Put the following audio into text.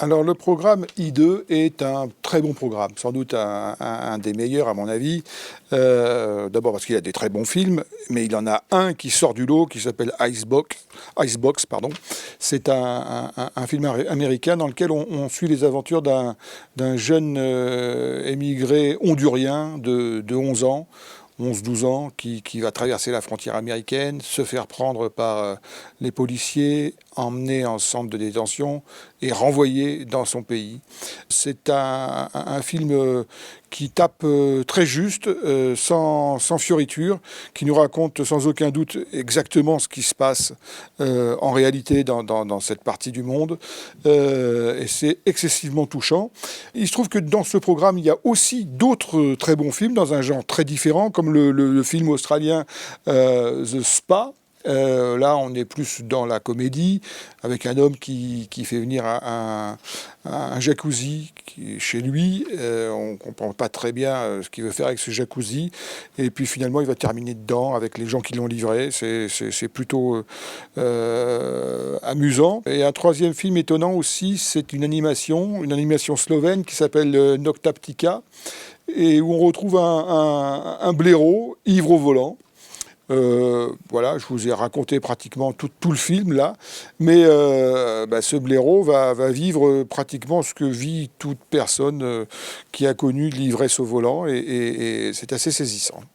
Alors le programme I2 est un très bon programme, sans doute un des meilleurs à mon avis. D'abord parce qu'il a des très bons films, mais il en a un qui sort du lot, qui s'appelle Icebox, pardon. C'est un film américain dans lequel on suit les aventures d'un jeune émigré hondurien de 11 ans. 11-12 ans, qui va traverser la frontière américaine, se faire prendre par les policiers, emmené en centre de détention et renvoyé dans son pays. C'est un film qui tape très juste, sans fioriture, qui nous raconte sans aucun doute exactement ce qui se passe en réalité dans cette partie du monde. Et c'est excessivement touchant. Il se trouve que dans ce programme, il y a aussi d'autres très bons films dans un genre très différent, comme le film australien The Spa. Là, on est plus dans la comédie, avec un homme qui fait venir un jacuzzi chez lui. On ne comprend pas très bien ce qu'il veut faire avec ce jacuzzi. Et puis finalement, il va terminer dedans avec les gens qui l'ont livré. C'est plutôt amusant. Et un troisième film étonnant aussi, c'est une animation slovène qui s'appelle Noctaptica, et où on retrouve un blaireau ivre au volant. Voilà, je vous ai raconté pratiquement tout le film là, mais ce blaireau va vivre pratiquement ce que vit toute personne qui a connu l'ivresse au volant, et c'est assez saisissant.